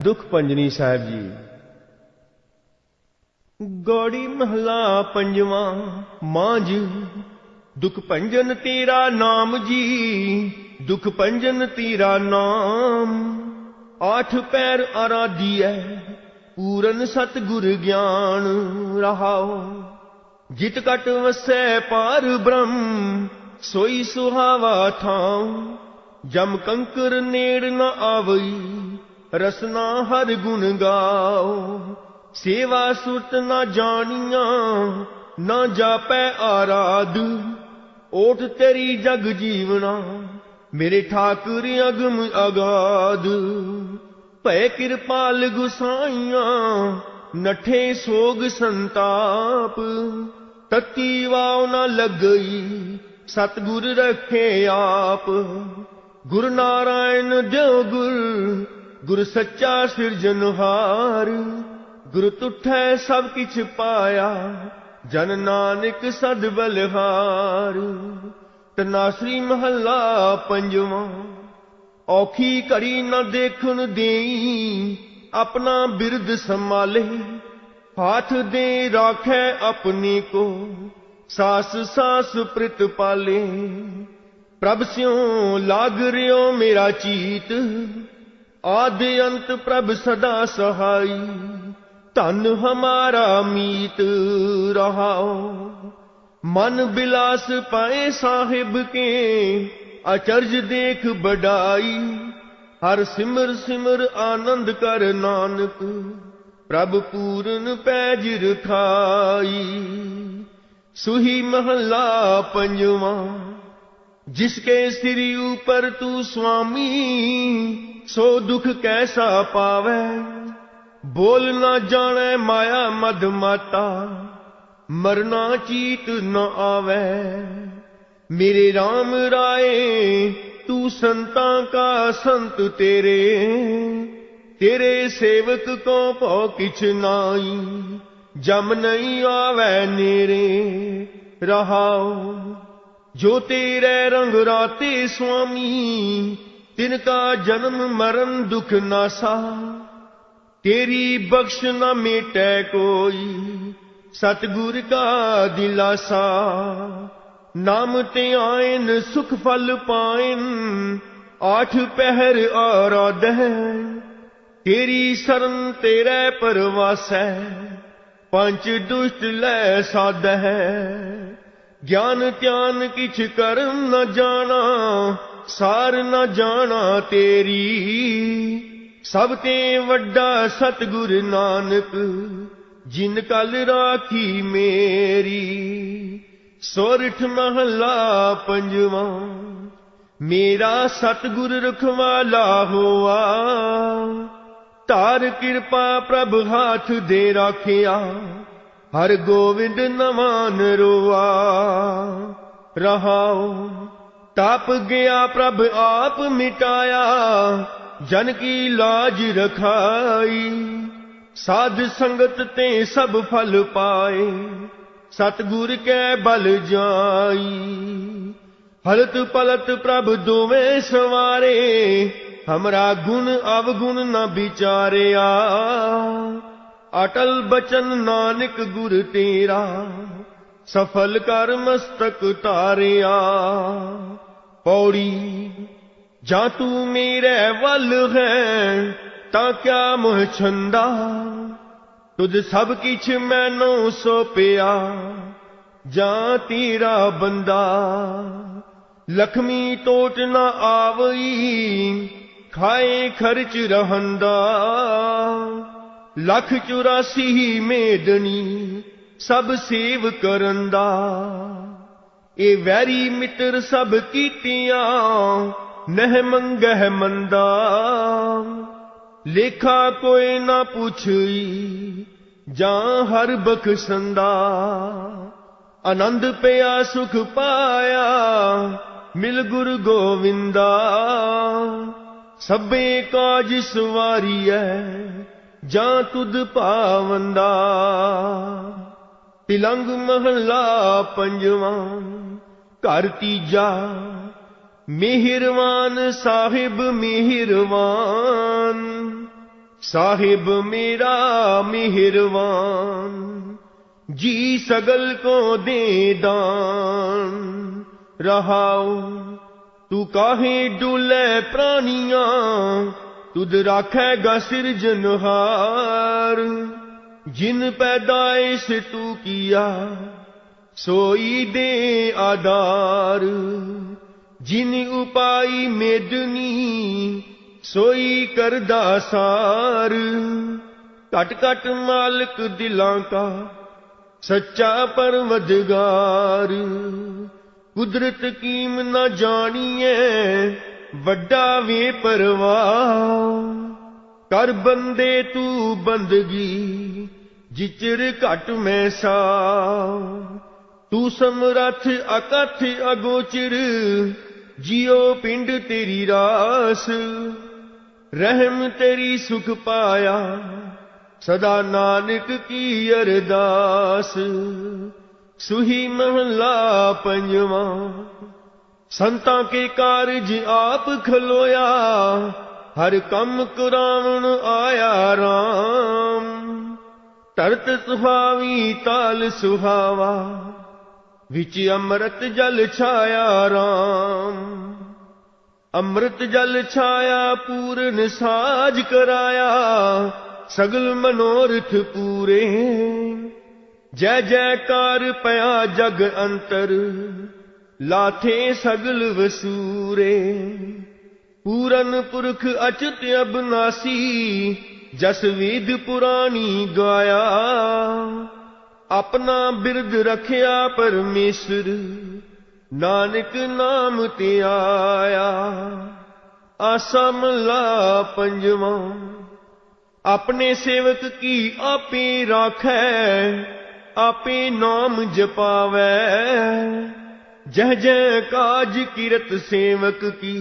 दुख पंजनी साहिब जी। गौड़ी महला पंजवा। मांझ दुख पंजन तेरा नाम जी, दुख पंजन तेरा नाम। आठ पैर आराधिए पूरन सतगुर ज्ञान रहाओ। जित कट वसै पार ब्रह्म सोई सुहावा थां। जम कंकर नेड़ न आवई रसना हर गुण गाओ। सेवा सुरत न जानिया न जापै आराध। ओठ तेरी जग जीवना मेरे ठाकुर अगम अगाध। भय कृपाल गुसाइया नठे सोग संताप। तत्ती वाव न लगई सतगुर रखे आप। गुरु नारायण देव गुर सच्चा सिरजनहार। गुरु तुठै सब किछ पाया जन नानक सद बलिहार। तनासरी महला पंजवा। औखी घड़ी न देखन देई अपना बिरद संभाले। हाथ दे राखै अपने को सास सास प्रित पाले। प्रभ स्यों लाग रियो मेरा चीत आदि अंत प्रभ सदा सहाई। धन हमारा मीत रहाओ। मन बिलास पाए साहिब के अचरज देख बढ़ाई। हर सिमर सिमर आनंद कर नानक प्रभ पूरन पैज रखाई। सुही महला पंजवा। जिसके सिर ऊपर तू स्वामी सो दुख कैसा पावै। बोल न जाने माया मद माता मरना चीत न आवे। मेरे राम राय तू संता का संत तेरे। तेरे सेवक को भौ किछ नाई जम नहीं आवे नेरे रहाओ। जो तेरे रंग राते स्वामी तिनका जन्म मरण दुख नासा। तेरी बख्श न मेटै कोई सतगुर का दिलासा। नाम ते आयन सुख फल पायन आठ पहर आराधै। तेरी शरण तेरे परवासै पंच दुष्ट लै साधै। ज्ञान त्यान किछ करम न जाना सार न जाना तेरी। सब ते वड्डा सतगुर नानक जिन कल राखी मेरी। सोरठ महला पंजवा। मेरा सतगुर रखवाला होआ। तार कृपा प्रभ हाथ दे राखिया। हर गोविंद नमान रोआ रहाओ। ताप गया प्रभ आप मिटाया जन की लाज रखाई। साध संगत ते सब फल पाए सतगुर के बल जाई। हलत पलत प्रभ दोवें सवारे हमरा गुण अवगुण न विचारिया। अटल बचन नानक गुर तेरा सफल कर मस्तक तारिया। पौड़ी जा तू मेरे वल है ता क्या मोह छंदा। तुझ सब किछ मैनू सौंपिया जा तेरा बंदा। लक्ष्मी टोट न आवई खाए खर्च रहंदा। लख 84 मेदनी सब सेव करंदा। ए वैरी मित्र सब कीतियां नह मंगह मंदा। लेखा कोई ना पूछई जा हर बख्शंदा। आनंद पया सुख पाया मिल गुरु गोविंदा। सबे काज सवारियै जा तुद पावंदा। तिलंग महला पंजवा। घर तीजा। मेहरवान साहिब मेहरवान साहिब मेरा मेहरबान, जी सगल को दे दान। रहाओ तू काहे डुले प्राणियां, तुद राखेगा सिरजनहार। जिन पैदाइश तू किया सोई दे आधार। जिन उपाई मेदनी सोई करदा सार। घट घट मालिक दिलां का सच्चा परवदगार। कुदरत कीम न जानिए वड्डा वे परवाह। कर बंदे तू बंदगी जिचर घट मैं सा। तू समरथ अकथ अगोचर, जियो पिंड तेरी रास। रहम तेरी सुख पाया सदा नानक की अरदास। सुही महला पंजवा, संतां के कारज आप खलोया। हर कम कुरावण आया राम। तरत सुहावी ताल सुहावा, विच अमृत जल छाया राम। अमृत जल छाया पूरन साज कराया। सगल मनोरथ पूरे, जय जयकार पया जग अंतर। लाथे सगल वसूरे, पूरन पुरख अचत अबनासी। जस वेद पुरानी गाया, अपना बिरद रखया परमेश्वर। नानक नाम ते आया। आसा महला पंजवा, अपने सेवक की आपे राखै। आपे नाम जपावै, जह जह काज किरत सेवक की।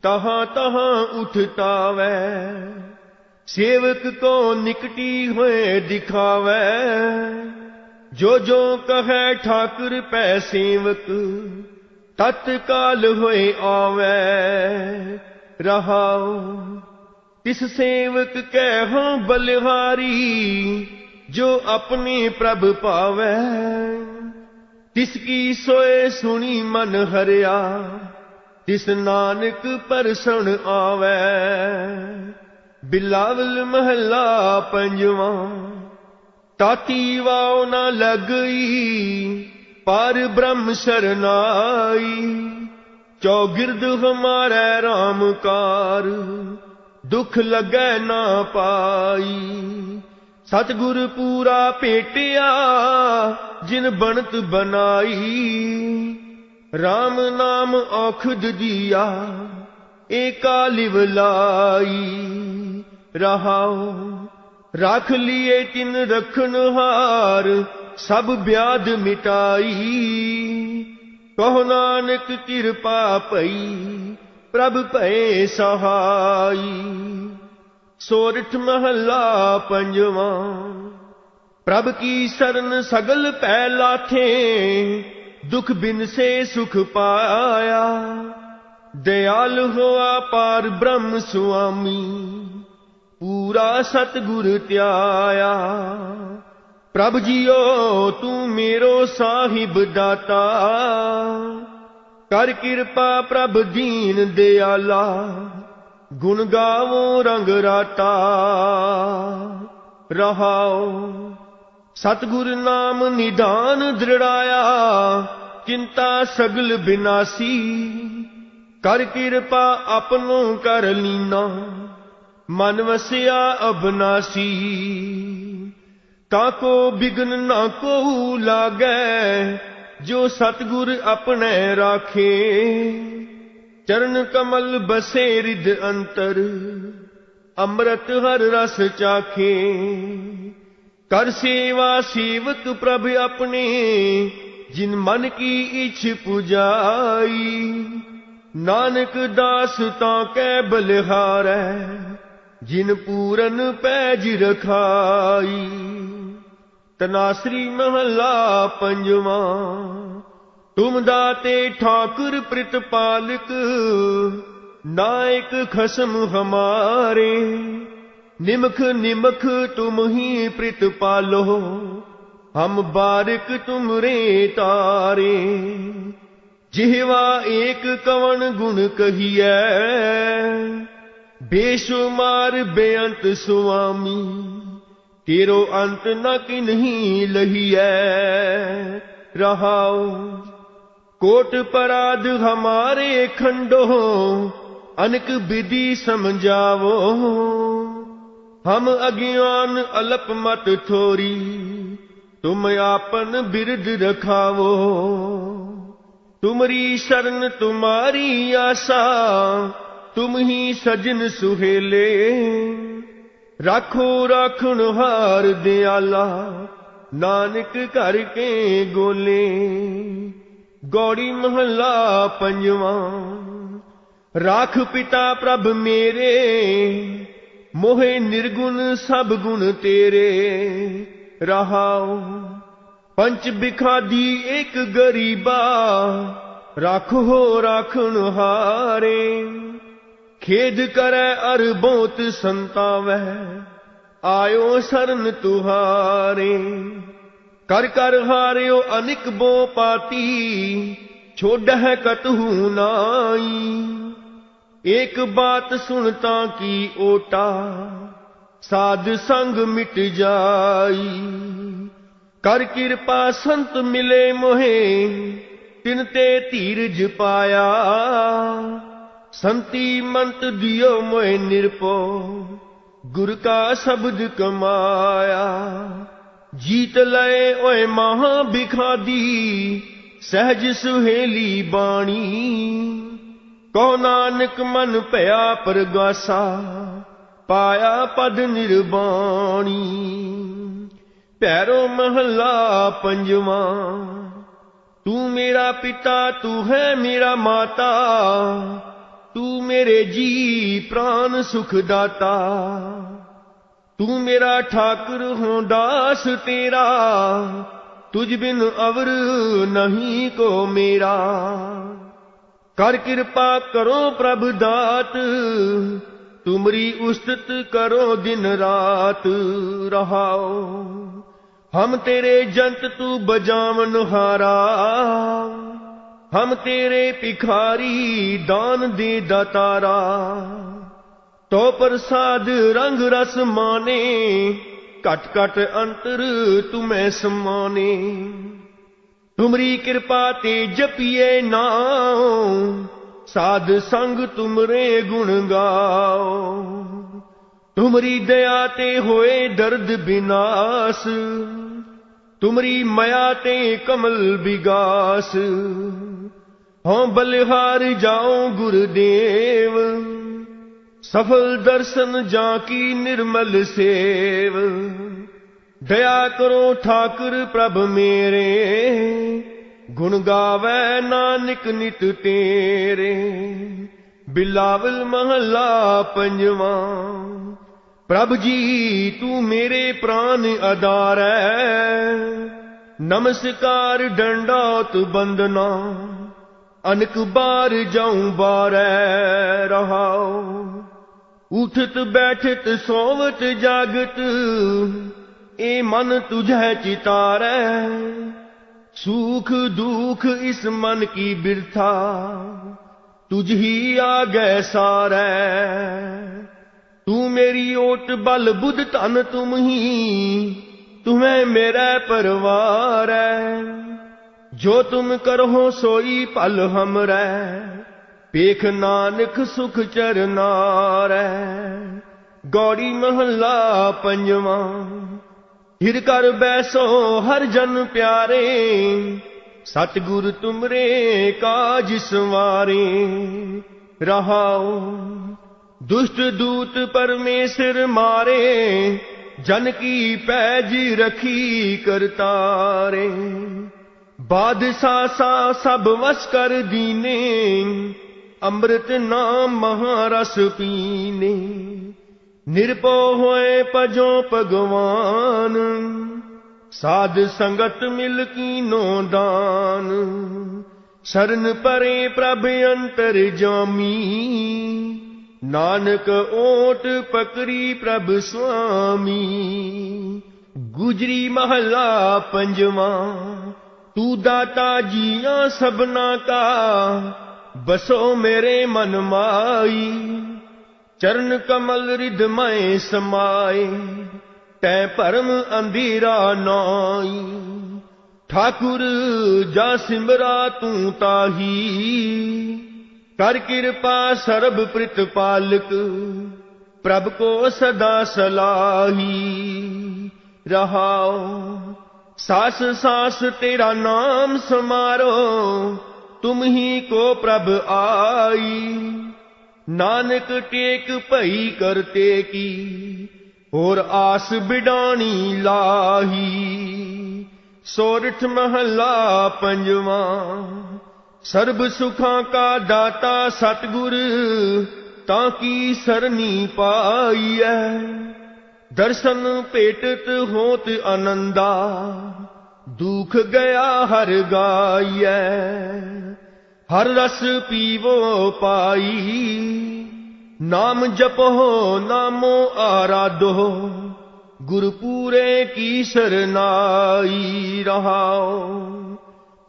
तहां तहां उठतावै, सेवक को निकटी हुए दिखावै। जो जो कहे ठाकुर पै सेवक, तत्काल होए आवै। रहाओ तिस सेवक कहो बलिहारी, जो अपने प्रभ पावै। तिसकी सोए सुनी मन हरिया, तिस नानक परसण आवै। बिलावल महला पंजवा, ताती वाव न लगई पार ब्रह्म शरनाई। चौगिर्द हमारे रामकार, दुख लगे ना पाई। सतगुर पूरा भेटिया, जिन बनत बनाई। राम नाम औखद दिया, एका लिवलाई। रहाओ राख लिए तिन रखनहार, सब ब्याध मिटाई। कहो नानक कृपा पई, प्रभ भय सहाई। सोरठ महला पंजवा, प्रभ की शरण सगल पै लाथे। दुख बिन से सुख पाया, दयाल होआ पार ब्रह्म स्वामी। पूरा सतगुर त्याया, प्रभ जियो तू मेरो साहिब दाता। कर कृपा प्रभ दीन दयाला, गुण गावो रंग राता। रहाओ सतगुर नाम निधान दृढ़ाया, चिंता सगल बिनासी। कर कृपा अपनों कर लीना, मन वसिया अबनासी। ताको बिघन ना को लागै, जो सतगुर अपने राखे। चरण कमल बसे रिद अंतर, अमृत हर रस चाखे। कर सेवा सेवक प्रभ अपने, जिन मन की इच्छ पुजाई। नानक दास ताकै बलिहारै, जिन पूरन पैज रखाई। तनासरी महला पंजवा, तुम दाते ठाकुर प्रतिपालक। नायक खसम हमारे, निमख निमख तुम ही प्रीत पालो, हम बारिक तुमरे तारे। जिहवा एक कवन गुण कहिए, बेशुमार बेअंत सुआमी, तेरो अंत न किन्हीं लहिए। रहाओ कोट पराध हमारे खंडो, अनक विधि समझावो। हम अज्ञान अल्प मत थोरी, तुम आपन बिरद रखावो। तुमरी शरण तुम्हारी आशा, तुम ही सजन सुहेले। राखो राखण हार दयाला, नानक कर के गोले। गौड़ी महला पंजवा। राख पिता प्रभ मेरे, मोहे निर्गुण सब गुण तेरे। रहाओ पंच बिखादी एक गरीबा, राखो राखण हारे। खेद करे अर बहुत संतावै, आयो शरण तुहारे। कर कर हारियो अनिक बो पाती, छोड़ह कतहु नाई। एक बात सुनता की ओटा, साध संग मिट जाई। कर कृपा संत मिले मोहे, तिनते धीरज पाया। संती मंत दियो मोहे निरपो, गुर का शब्द कमाया। जीत लए ओए महा बिखादी, सहज सुहेली बाणी। कहो नानक मन भया परगासा, पाया पद निर्वाणी। भैरो महला पंजवा। तू मेरा पिता तू है मेरा माता, तू मेरे जी प्राण सुख दाता। तू मेरा ठाकुर हूँ दास तेरा, तुझ बिन अवर नहीं को मेरा। कर कृपा करो प्रभु दात, तुमरी उस्तत करो दिन रात। रहाओ हम तेरे जंत तू बजावन हारा, हम तेरे भिखारी दान दे दातारा। तो प्रसाद रंग रस माने, घट घट अंतर तुम्हें समाने। तुमरी कृपा ते जपिए नाम, साध संग तुमरे गुण गाओ। तुमरी दया ते होए दर्द विनाश, तुमरी मया ते कमल विगास। हाँ बलिहार जाओ गुरुदेव, सफल दर्शन जाकी निर्मल सेव। दया करो ठाकुर प्रभ मेरे, गुण गावे नानक नित तेरे। बिलावल महला पंजवा। प्रभ जी तू मेरे प्राण आधार है, नमस्कार दंडौत बंदना। अनक बार जाऊं बारै रहाओ, उठत बैठत सोवत जागत, ए मन तुझे चितारै। सुख दुख इस मन की बिरथा, तुझ ही आगे सारै। तू मेरी ओट बल बुध धन तुम ही, तुम्हें मेरा परवार है। जो तुम करहो सोई पल हमरै, पेख नानक सुख चरनारै। गौड़ी महला पंजवा। हिर कर बैसो हर जन प्यारे, सतगुर तुमरे काज सवारे। रहाओ दुष्ट दूत परमेश्वर मारे, जन की पैज रखी करतारे। बादशाह सा सब वश कर दीने, अमृत नाम महारस पीने। निरपो होए पजो भगवान, साध संगत मिल कीनो दान। शरण परे प्रभ अंतर जामी, नानक ओट पकड़ी प्रभ स्वामी। गुजरी महला पंजवा। तू दाता जिया सबना का, बसो मेरे मन माई। चरण कमल हृदय समाए, तै परम अंधेरा नाई। ठाकुर जा सिमरा तू ताही, कर कृपा सर्ब प्रतिपालक। प्रभ को सदा सलाही, रहाओ सास सास तेरा नाम समारो। तुम ही को प्रभ आई, नानक टेक भई करते की। और आस बिडानी लाही। सोरठ महला पंजवा। सर्ब सुखां का दाता सतगुर, ताकी सरनी पाईऐ। दर्शन भेटत होत आनंदा, दुख गया हर गाईऐ। हर रस पीवो पाई, नाम जपो नामो आराधो। गुरपुरे की सरनाई, रहाओ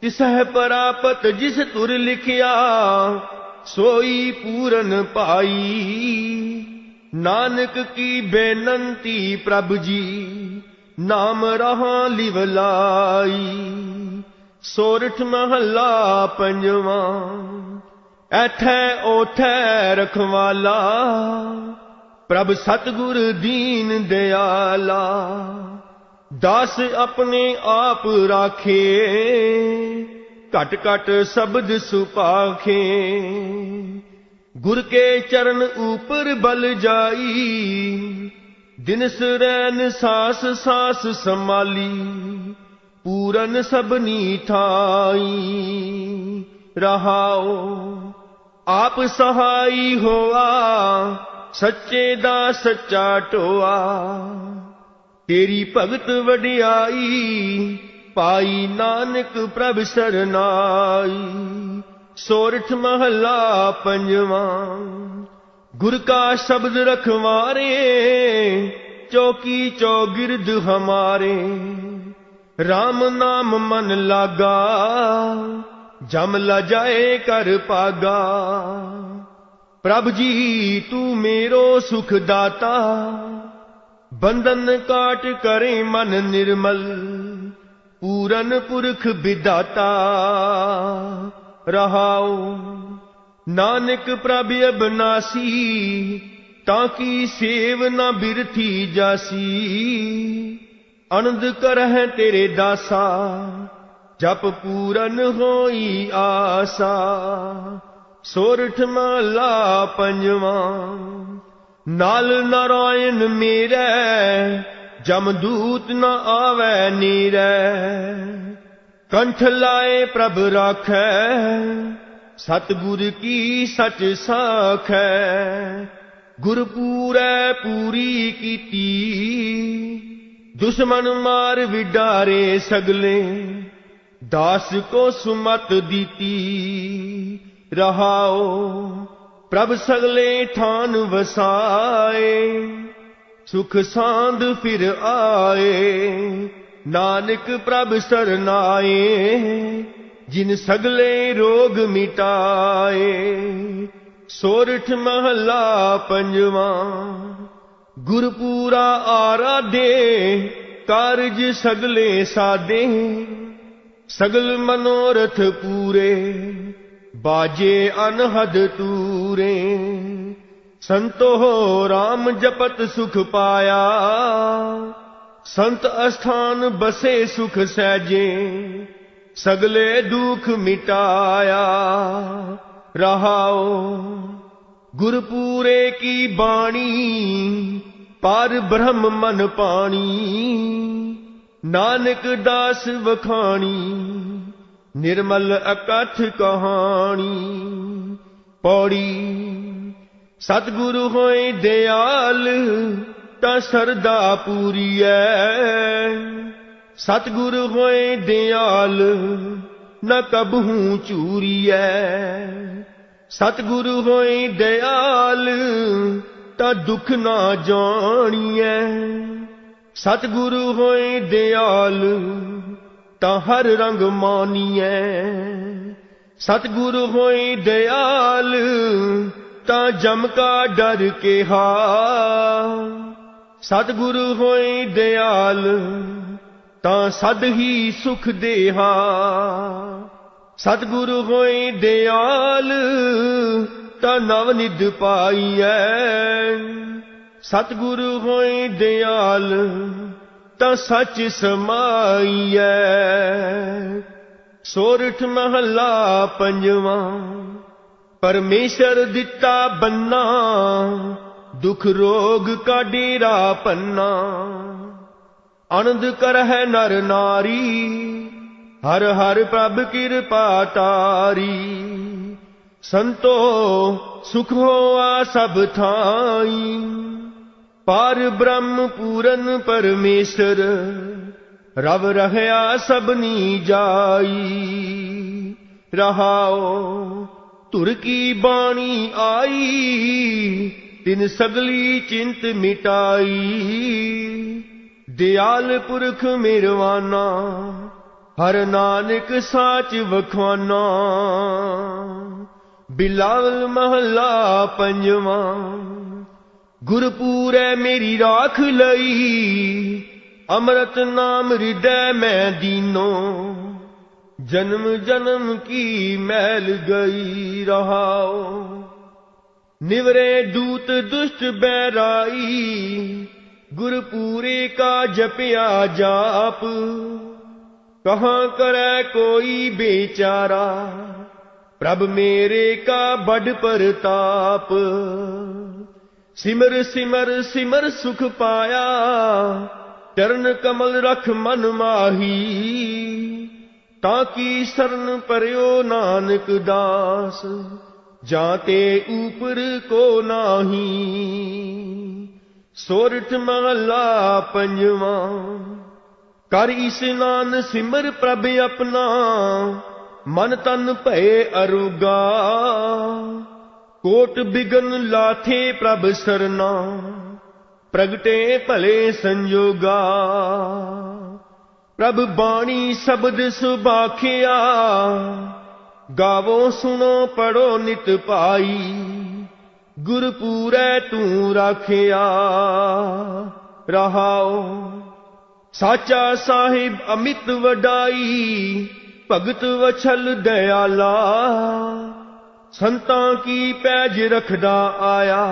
तिसह परापत जिस तुर लिखिया। सोई पूरन पाई, नानक की बेनंती प्रभु जी। नाम रहा लिवलाई। सोरठ महला पंजवा। ऐठै ओठै रखवाला, प्रभ सतगुर दीन दयाला। दास अपने आप राखे, घट घट शब्द सुपाखे। गुर के चरण ऊपर बल जाई, दिनस रैन सास सास संभाली। पूरन सबनी ठाई, रहाओ आप सहाई होआ। सच्चे दा सच्चा टोआ, तेरी भगत वडियाई। पाई नानक प्रभ सरनाई। सोरठ महला पंजवा। गुर का शब्द रखवारे, चौकी चौगिर्द हमारे। राम नाम मन लागा, जम लजाए कर पागा। प्रभ जी तू मेरो सुख दाता, बंधन काट करे मन निर्मल। पूरन पुरख विधाता, रहाओ नानक प्रभ अबनासी। ताकि सेव न बिरथी जासी। आनंद करह तेरे दासा, जप पूरन होई आसा। सोरठ महला पंजवा। नाल नारायण मेरे, जमदूत न आवे नीरै। कंठ लाए प्रभ राखै, सतगुर की सच साखै। गुरपूरै पूरी कीती, दुश्मन मार विडारे सगले। दास को सुमत दीती, रहाओ प्रभ सगले ठान वसाए। सुख सांद फिर आए, नानक प्रभ सरनाए। जिन सगले रोग मिटाए। सोरठ महला पंजवा। गुरपूरा आराधे, कारज सगले सादे। सगल मनोरथ पूरे, बाजे अनहद तूरे। संतो राम जपत सुख पाया, संत अस्थान बसे सुख सहजे। सगले दुख मिटाया, रहाओ गुरपूरे की बाणी। पार ब्रह्म मन पानी, नानक दास वखाणी। निर्मल अकथ कहानी। पौड़ी सतगुरु होए दयाल, ता सरदा पूरी है। सतगुरु होए दयाल, न कबहू चूरी है। सतगुरु होए दयाल ता दुख ना जानिए। सतगुरु होए दयाल ता हर रंग मानिए। सतगुरु होए दयाल ता जम का डर के हा। सतगुरु होए दयाल ता सद ही सुख देहा। सतगुरु होए दयाल ता नव निध पाईऐ। सतगुरु होए दयाल ता सच समाईऐ। सोरठ महला पंजवा। परमेश्वर दिता बन्ना दुख रोग का डेरा पन्ना। आनंद करह नर नारी हर हर प्रभ कृपा तारी। संतो सुख होआ सब थाई पार ब्रह्म पूरन परमेश्वर रव रहया सबनी जाई। रहाओ तुर की बाणी आई तिन सगली चिंत मिटाई। दयाल पुरख मेरवाना हर नानक साच वखवाना। बिलावल महला पंजवा। गुरपूरै मेरी राख लई अमृत नाम हृदय में दीनो। जन्म जन्म की मैल गई रहाओ। निवरे दूत दुष्ट बैराई गुरपूरे का जपया जाप। कहाँ करे कोई बेचारा प्रभ मेरे का बड़ परताप। सिमर सिमर सिमर सुख पाया चरण कमल रख मन माही। ताकि शरण परयो नानक दास जाते ऊपर को नाही। सोरठ महला पंजवा। कर इस्नान सिमर प्रभ अपना मन तन भय अरुगा। कोट बिगन लाथे प्रभ सरना प्रगटे भले संजोगा। प्रभ बाणी शब्द सुबाखिया गावो सुनो पढ़ो नित पाई। गुरपूरै तू राखिया। रहाओ साचा साहिब अमित वडाई भगत वछल दयाला। संतां की पैज रखदा आया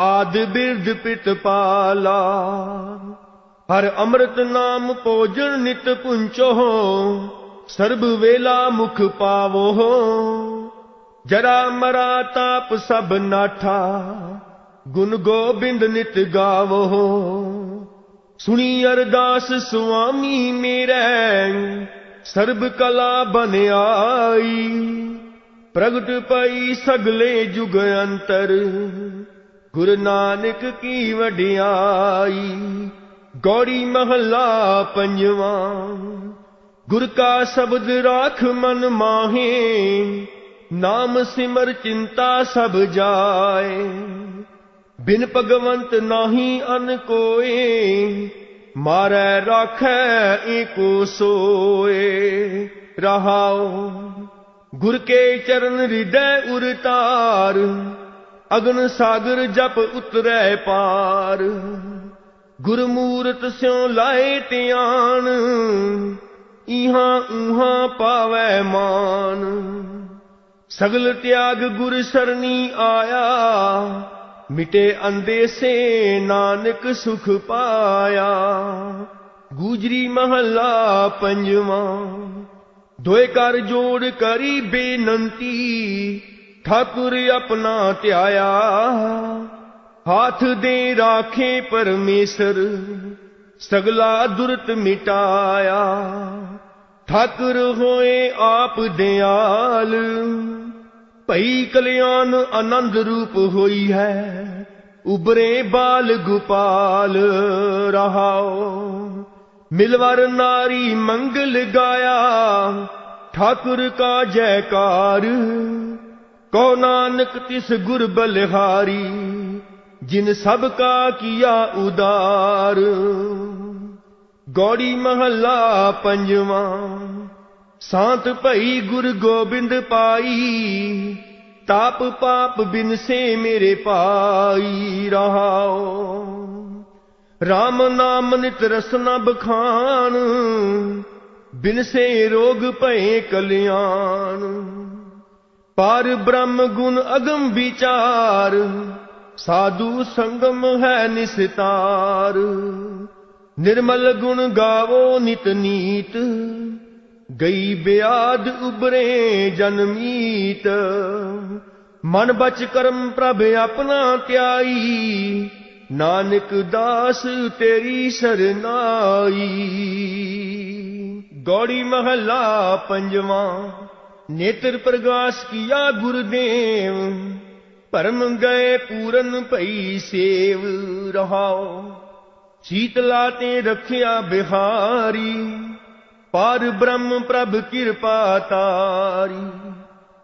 आद बिरद पितपाला। हर अमृत नाम भोजन नित पुंचो सर्ब वेला मुख पावो। जरा मरा ताप सब नाठा गुण गोबिंद नित गावो। सुनी अरदास स्वामी मेरे सर्ब कला बन आई। प्रगट पई सगले जुग अंतर गुरु नानक की वडियाई। गौड़ी महला पंजवा। गुर का शब्द राख मन माहे नाम सिमर चिंता सब जाए। बिन भगवंत नाही अन कोए मारै राखै एको सोए। रहाओ गुर के चरण हृदय उरतार अगन सागर जप उतरै पार। गुरमूरत स्यों लाए ध्यान इहां उहां पावै मान। सगल त्याग गुर सरनी आया मिटे अंदेसे नानक सुख पाया। गुजरी महला पंजवा। दोए कर जोड़ करी बेनंती ठाकुर अपना त्याया। हाथ दे राखे परमेश्वर सगला दुरत मिटाया। ठाकुर होए आप दयाल भई कल्याण आनंद रूप होई है। उबरे बाल गोपाल रहाओ। मिलवर नारी मंगल गाया ठाकुर का जयकार। कहो नानक तिस गुर बलिहारी, जिन सब का किया उदार। गौड़ी महला पंजवा। सांत भई गुर गोबिंद पाई, ताप पाप बिन से मेरे पाई। रहाओ राम नाम नित रसना बखान, बिन से रोग भये कल्याण। पार ब्रह्म गुण अगम विचार, साधु संगम है निस्तार। निर्मल गुण गावो नित नीत, गई ब्याध उबरे जन्मीत। मन बच कर्म प्रभ अपना त्याई, नानक दास तेरी शरनाई। गौड़ी महला पंजवा। नेत्र प्रगाश किया गुरुदेव, परम गए पूरन भई सेव। रहाओ शीतला ते रखिया बिहारी, पार ब्रह्म प्रभ कृपा तारी।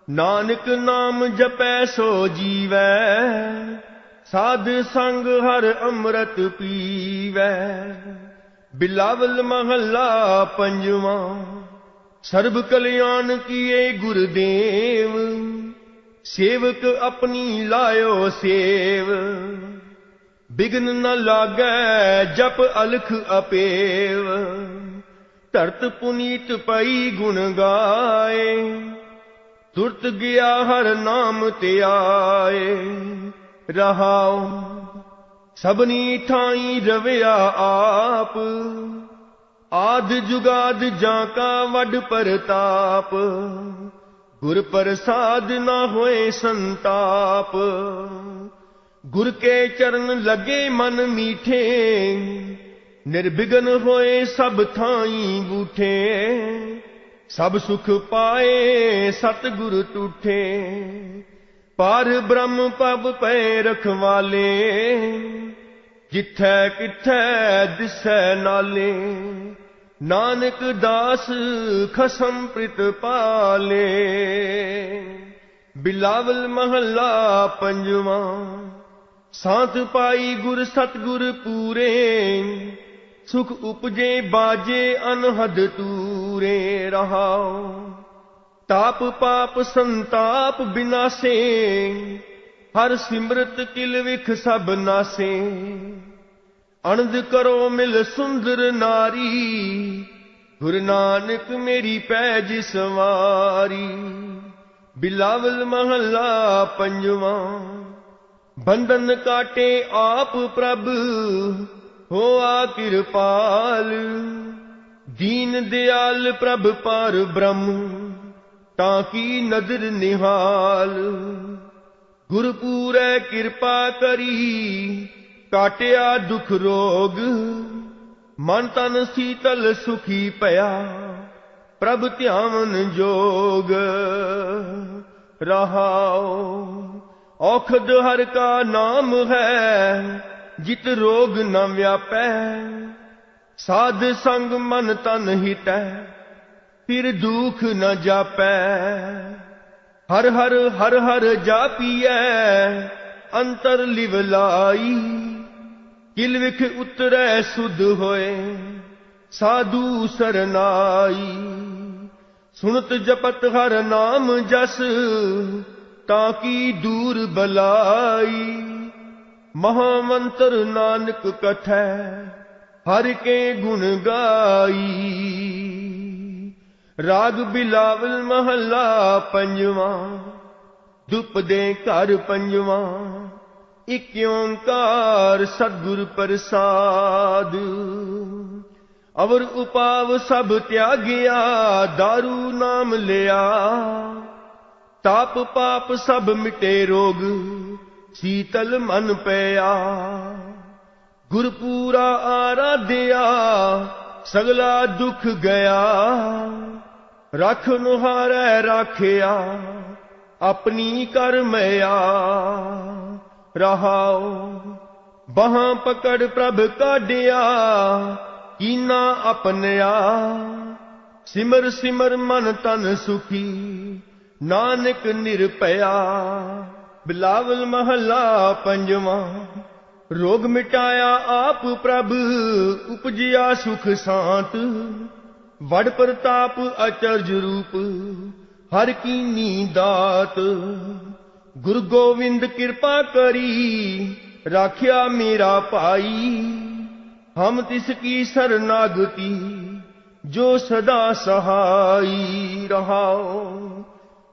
नानक नाम जपै सो जीवै, साध संग हर अमृत पीवै। बिलावल महला पंजवा। सर्व कल्याण किए गुरुदेव, सेवक अपनी लायो सेव। बिघ्न न लागै जप अलख अपेव, धरत पुनीत पई गुण गाए। तुरत गया हर नाम ते आए। रहाओ सबनी ठाई रविया आप, आद जुगाद जाका वड परताप। गुर प्रसाद न होए संताप, गुर के चरण लगे मन मीठे। निर्विघ्न होए सब थाई बूठे, सब सुख पाए सतगुरु टूठे। पार ब्रह्म पब पै रखवाले, जिथै किथै दिसै नाले। नानक दास खसम प्रित पाले। बिलावल महला पंजवा। सांत पाई गुर सतगुर पूरे, सुख उपजे बाजे अनहद तूरे। रहाओ ताप पाप संताप बिनासे, हर सिमरत किल विख सब नासे। अनंद करो मिल सुंदर नारी, गुरु नानक मेरी पैज सवारी। बिलावल महला पंजवा। बंधन काटे आप प्रभ, होआ कृपाल। दीन दयाल प्रभ पार ब्रह्म, ताकि नदर निहाल। गुरपूरै कृपा करी, काटिया दुख रोग। मन तन शीतल सुखी पया, प्रभ ध्यान जोग। रहाओ औखद हर का नाम है, जित रोग न व्यापै। साध संग मन तन हितै, फिर दुख न जापै। हर हर हर हर जापियै, अंतर लिवलाई। किल विख उतरै सुध होए, साधु सरनाई। सुनत जपत हर नाम जस, ताकि दूर बलाई। महामंत्र नानक कथै, हर के गुण गाई। राग बिलावल महला पंजवा। दुप दे घर पंजवा। इक ओंकार सतगुर प्रसाद। अवर उपाव सब त्यागिया, दारू नाम लिया। ताप पाप सब मिटे रोग, शीतल मन पया। गुरपूरा आराध्या, सगला दुख गया। रख नुहारै राखिया, अपनी कर मया। रहाओ बाहां पकड़ प्रभ काढ़िया, कीना अपनया। सिमर सिमर मन तन सुखी, ਨਾਨਕ ਨਿਰਭਇਆ। ਬਿਲਾਵਲ ਮਹੱਲਾ ਪੰਜਵਾਂ। ਰੋਗ ਮਿਟਾਇਆ ਆਪ ਪ੍ਰਭ, ਉਪਜਿਆ ਸੁਖ ਸਾਂਤ। ਵਡ ਪ੍ਰਤਾਪ ਅਚਰਜ ਰੂਪ, ਹਰ ਕੀਨੀ ਦਾਤ। ਗੁਰੂ ਗੋਬਿੰਦ ਕਿਰਪਾ ਕਰੀ, ਰਾਖਿਆ ਮੇਰਾ ਭਾਈ। ਹਮ ਤਿਸ ਕੀ ਸਰਨਾਗਤੀ, ਜੋ ਸਦਾ ਸਹਾਈ। ਰਹਾਉ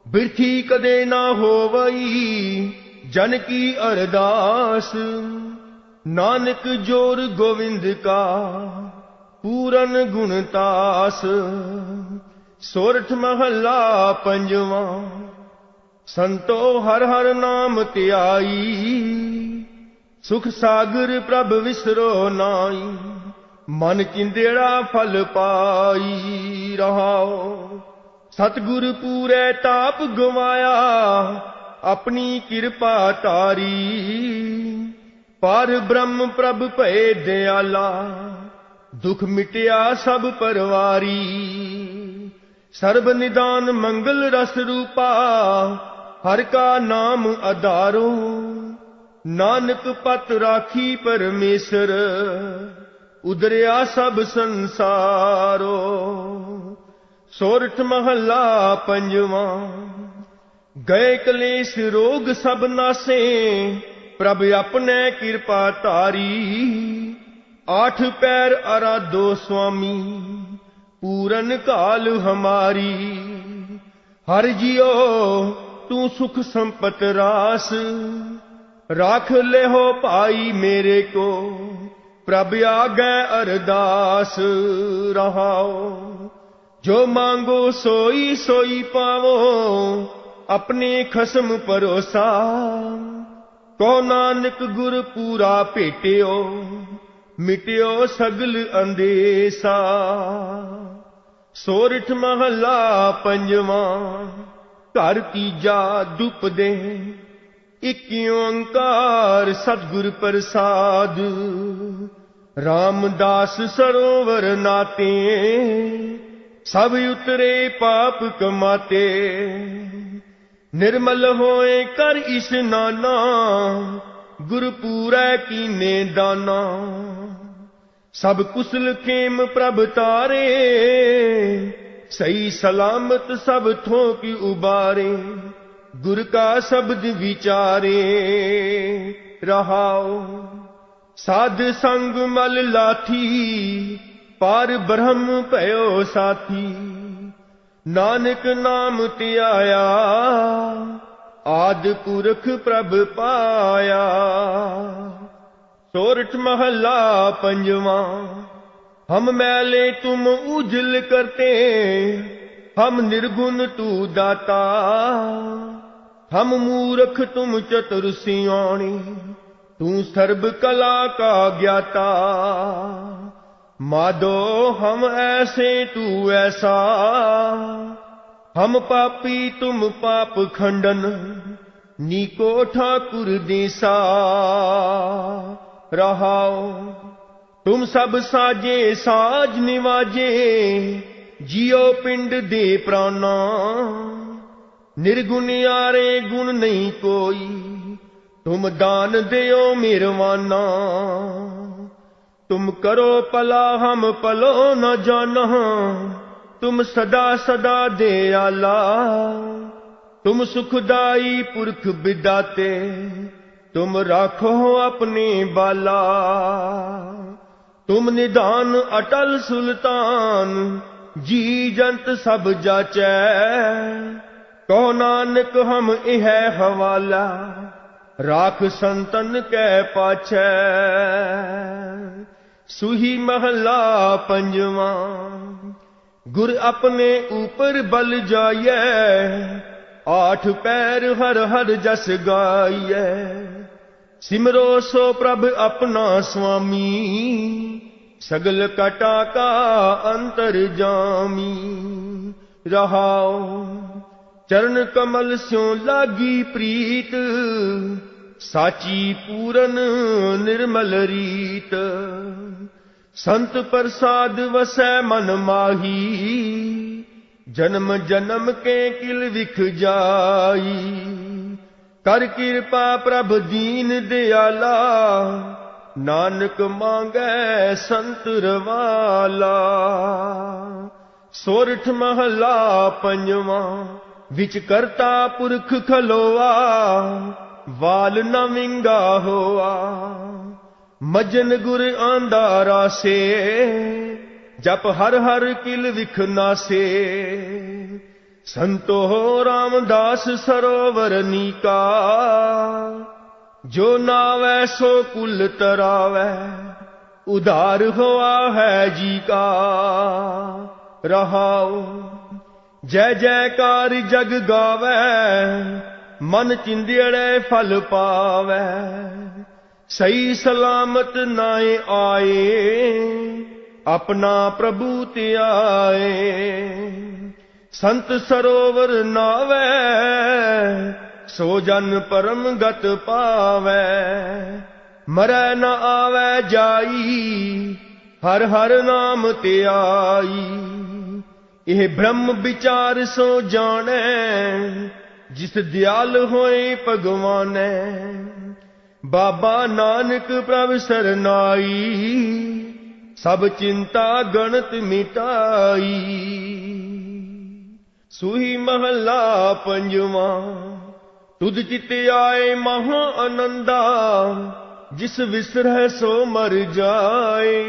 ਬਿਰਥੀ ਕਦੇ ਨਾ ਹੋਵਈ, ਜਨ ਕੀ ਅਰਦਾਸ। ਨਾਨਕ ਜੋਰ ਗੋਵਿੰਦ ਕਾ, ਪੂਰਨ ਗੁਣਤਾਸ। ਸੋਰਠ ਮਹੱਲਾ ਪੰਜਵਾਂ। ਸੰਤੋ ਹਰ ਹਰ ਨਾਮ ਧਿਆਈ, ਸੁਖ ਸਾਗਰ ਪ੍ਰਭ ਵਿਸਰੋ ਨਾਈ। ਮਨ ਚਿੰਦੇੜਾ ਫਲ ਪਾਈ। ਰਹਾਉ ਸਤਿਗੁਰ ਪੂਰੇ ਤਾਪ ਗਵਾਇਆ, ਆਪਣੀ ਕਿਰਪਾ ਤਾਰੀ। ਪਰ ਬ੍ਰਹਮ ਪ੍ਰਭ ਭਏ ਦਿਆਲਾ, ਦੁਖ ਮਿਟਿਆ ਸਭ ਪਰਵਾਰੀ। ਸਰਬ ਨਿਦਾਨ ਮੰਗਲ ਰਸ ਰੂਪਾ, ਹਰ ਕਾ ਨਾਮ ਆਧਾਰੋ। ਨਾਨਕ ਪਤ ਰਾਖੀ ਪਰਮੇਸ਼ਰ, ਉਦਰਿਆ ਸਭ ਸੰਸਾਰੋ। ਸੋਰਠ ਮਹੱਲਾ ਪੰਜਵਾਂ। ਗਏ ਕਲੇਸ਼ ਰੋਗ ਸਭ ਨਾਸੇ, ਪ੍ਰਭ ਆਪਣੇ ਕਿਰਪਾ ਧਾਰੀ। ਆਠ ਪੈਰ ਅਰਾਧੋ ਸੁਆਮੀ, ਪੂਰਨ ਕਾਲ ਹਮਾਰੀ। ਹਰ ਜਿਉ ਤੂੰ ਸੁਖ ਸੰਪਤ ਰਾਸ, ਰਾਖ ਲਿਹੋ ਭਾਈ ਮੇਰੇ ਕੋ। ਪ੍ਰਭ ਆਗੇ ਅਰਦਾਸ। ਰਹਾਉ ਜੋ ਮੰਗੋ ਸੋਈ ਸੋਈ ਪਾਵੋ, ਆਪਣੇ ਖਸਮ ਭਰੋਸਾ। ਕੋ ਨਾਨਕ ਗੁਰ ਪੂਰਾ ਭੇਟਿਓ, ਮਿਟਿਓ ਸਗਲ ਅੰਦੇਸਾ। ਸੋਰਠ ਮਹੱਲਾ ਪੰਜਵਾਂ। ਘਰ ਤੀਜਾ ਦੁਪਦੇ, ਇਕ ਓੰਕਾਰ ਸਤਿਗੁਰ ਪ੍ਰਸਾਦ। ਰਾਮਦਾਸ ਸਰੋਵਰ ਨਾਤੇ, ਸਭ ਉਤਰੇ ਪਾਪ ਕਮਾਤੇ। ਨਿਰਮਲ ਹੋਏ ਕਰ ਇਸ਼ਨਾਨਾ, ਗੁਰ ਪੂਰੈ ਕੀਨੇ ਦਾਨਾ। ਸਭ ਕੁਸਲ ਖੇਮ ਪ੍ਰਭ ਤਾਰੇ, ਸਹੀ ਸਲਾਮਤ ਸਭ ਥੋਕ ਉਬਾਰੇ। ਗੁਰ ਕਾ ਸ਼ਬਦ ਵਿਚਾਰੇ। ਰਹਾਉ ਸਾਧ ਸੰਗ ਮਲ ਲਾਥੀ, ਪਾਰ ਬ੍ਰਹਮ ਭਇਓ ਸਾਥੀ। ਨਾਨਕ ਨਾਮ ਧਿਆਇਆ, ਆਦਿ ਪੁਰਖ ਪ੍ਰਭ ਪਾਇਆ। ਸੋਰਠ ਮਹੱਲਾ ਪੰਜਵਾਂ। ਹਮ ਮੈਲੇ ਤੁਮ ਉਜਲ ਕਰਤੇ, ਹਮ ਨਿਰਗੁਣ ਤੂ ਦਾਤਾ। ਹਮ ਮੂਰਖ ਤੁਮ ਚਤੁਰ ਸਿਆਣੇ, ਤੂੰ ਸਰਬ ਕਲਾ ਕਾ ਗਿਆਤਾ। माधो हम ऐसे तू ऐसा, हम पापी तुम पाप खंडन। नीको ठाकुर देसा। रहाओ तुम सब साजे साज निवाजे, जियो पिंड दे प्राणा। निर्गुण यारे गुण नहीं कोई, तुम दान देओ मेरवाना। तुम करो पला हम पलो न जाना, तुम सदा सदा दयाला। तुम सुखदाई पुरख विदाते, तुम राखो अपने बाला। तुम निधान अटल सुल्तान, जी जंत सब जाचै। कहो नानक हम इह हवाला, राख संतन कै पाछै। सुही महला पंजवा। गुर अपने ऊपर बल जाइए, आठ पैर हर हर जस गाइए। सिमरो सो प्रभ अपना स्वामी, सगल कटा का अंतर जामी। रहाओ चरण कमल स्यों लागी प्रीत, साची पूरन निर्मल रीत। संत प्रसाद वसै मन माही, जन्म जन्म के किल विख जाई। कर कृपा प्रभ दीन दयाला, नानक मांगै संत रवाला। सोरठ महला पंजवा, विच करता पुरख खलोआ, वाल न विंगा होआ। मजन गुर आंदा रासे, जप हर हर किल विख नासे। संतो रामदास सरोवर नीका, जो नावै सो कुल तरावै, उधार हुआ है जी का। रहाओ जय जयकार जग गावै, मन चिंदियड़े फल पावै। सही सलामत नाए आए, अपना प्रभु त्याए। संत सरोवर नावै, सो जन परम गत पावै। मरै न आवै जाई, हर हर नाम त्याई। यह ब्रह्म विचार सो जाने, जिस दयाल होए भगवानै। बाबा नानक प्रभ सरनाई, सब चिंता गणत मिटाई। सूही महला पंजवा, तुध चित आए महा आनंदा। जिस विसरह सो मर जाए,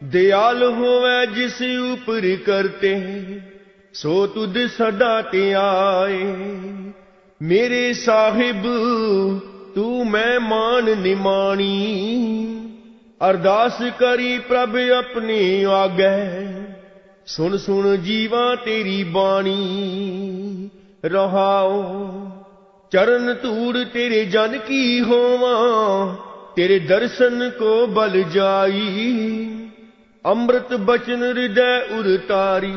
दयाल होवे जिस ऊपर करते, सो तुध सदा त्याए। मेरे साहिब तू मैं मान निमानी, अरदास करी प्रभ अपने आगे। सुन सुन जीवा तेरी बाणी, रहाओ चरण धूड़ तेरे जन की होवा। तेरे दर्शन को बल जाई, अमृत बचन हृदय उरतारी।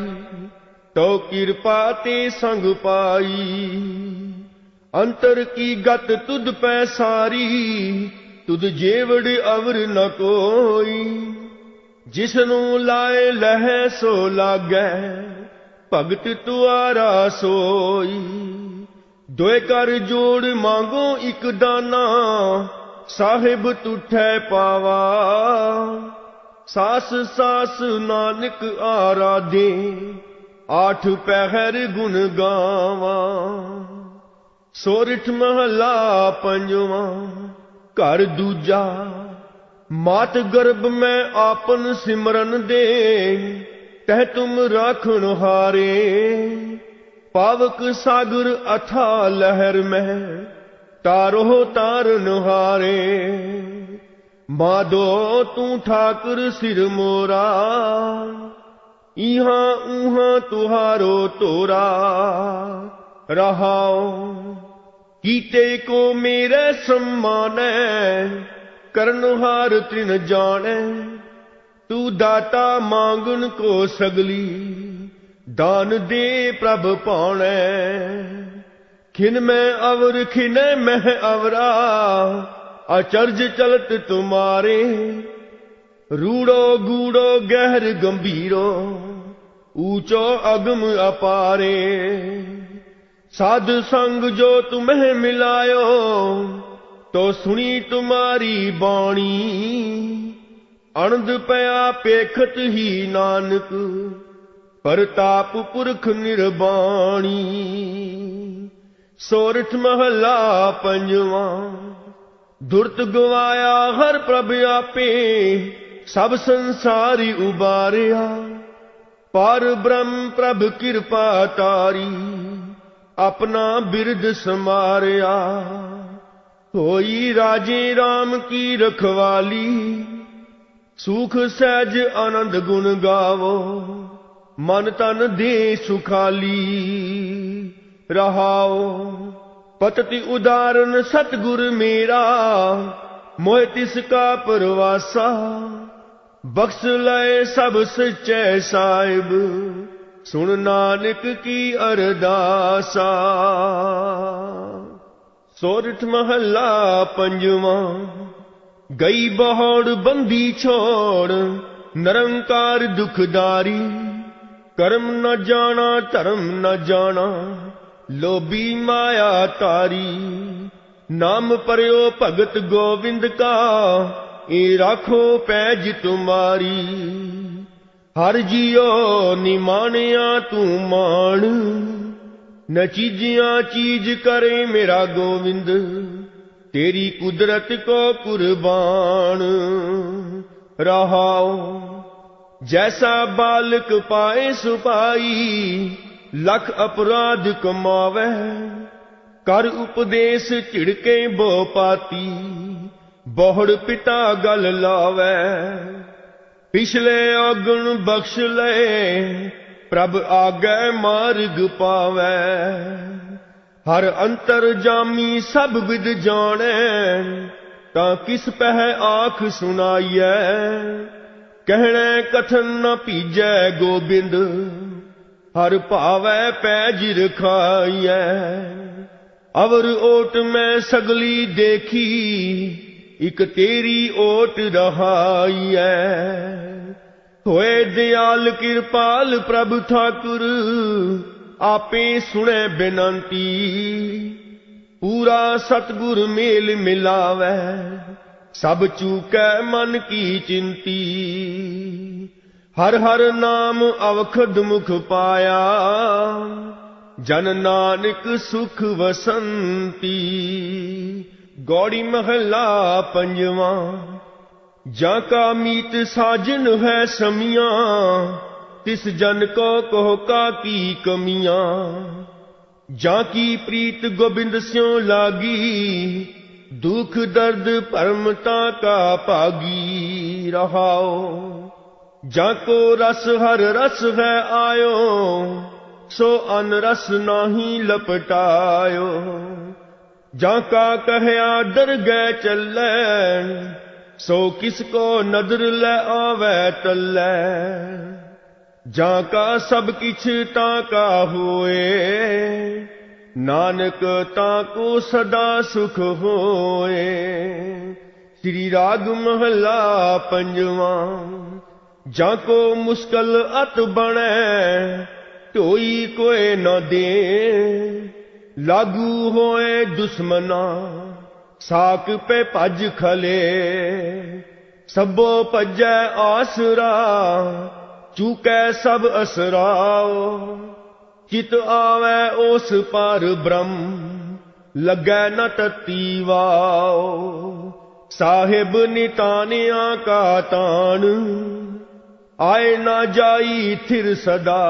तो कृपा ते संग पाई, अंतर की गत तुद पै सारी। तुद जेवड़ अवर न कोई, जिसनू लाए लह सो लागै। भगत तुआरा सोई, दोए कर जोड़ मांगो इक दाना। साहिब तुठै पावा, सास सास नानक आराधे। आठ पहर गुण गावा। सोरठ महला पंजवा, घर दूजा। मात गर्भ में आपन सिमरन दे, तह तुम राखण हारे। पावक सागर अथा लहर में, तारो तारन हारे। माधो तू ठाकुर सिर मोरा, इहां उहां तुहारो तोरा। रहाओ कीते को मेरे सम्मानै, करनहार तृण जाने। तू दाता मांगन को सगली, दान दे प्रभ पाणै। खिन में अवर खिन मह अवरा, अचर्ज चलत तुम्हारे। रूड़ो गूड़ो गहर गंभीरो, ऊंचो अगम अपारे। साध संग जो तुम्हें मिलायो, तो सुनी तुम्हारी बाणी। अनंद पया पेखत ही नानक, परताप पुरख निर्बाणी। सोरठ महला पंजवा, दुर्त गवाया हर प्रभ आपे। सब संसारी उबारिया, पार ब्रह्म प्रभ कृपा तारी। अपना बिरद समारिया, होई राजे राम की रखवाली। सुख सहज आनंद गुण गावो, मन तन दे सुखाली। रहाओ पतति उदाहरण सतगुर मेरा, मोह तिसका परवासा। बख्श लय सब सच्चे साहिब, सुन नानक की अरदासा। सोरठ महला पंजवा, गई बहौड़ बंदी छोड़। निरंकार दुखदारी, करम न जाना धर्म न जाना, लोभी माया तारी। नाम परयो भगत गोविंद का, ए राखो पैज तुम्हारी। हर जियो निमानिया तू मान, न चीजिया चीज करे मेरा गोविंद। तेरी कुदरत को कुर्बान रहाओ। जैसा बालक पाए सुपाई, लख अपराध कमावे। कर उपदेश चिड़के बो पाती, बोहड़ पिता गल लावे। पिछले अगुण बख्श ले, प्रभ आगे मार्ग पावे। हर अंतर जामी सब विद जाने, ता किस पह आख सुनाइए। कहने कथन न पीजै गोबिंद, हर भावै पैज रखाइए। अवर ओट में सगली देखी, एक तेरी ओट रहाइए। होए दयाल कृपाल प्रभु ठाकुर, आपे सुने बेनंती। पूरा सतगुर मेल मिलावे, सब चूकै मन की चिंती। हर हर नाम अवखद मुख पाया, जन नानक सुख वसंती। गौड़ी महला पंजवा। जाका मीत साजन है समियां, तिस जन को कहो का की कमियां। जाकी प्रीत गोबिंद स्यों लागी, दुख दर्द परमता का पागी रहाओ। जाको रस हर रस है आयो, सो अन रस नाही लपटायो। जाका कहया डर गए चलै, सो किसको नदर ले आवे तलै। जाका सब किछ ताका होए, नानक ताको सदा सुख होए। श्री राग महला पंजवा। जाको मुश्किल अत बने, ढोई कोई न दे। लागू होए दुश्मना, साक पे भज खले। सबो भजै आसरा, चूकै सब असराओ। चित आवे ओस पार ब्रह्म, लगै न तती वाओ। साहिब नितानिया का तान, आए ना जाई थिर सदा।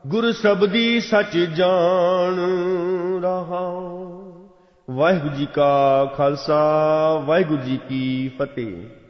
गुर सबदी सच जान रहाओ। वाहिगुरु जी का खालसा, वाहिगुरु जी की फतेह।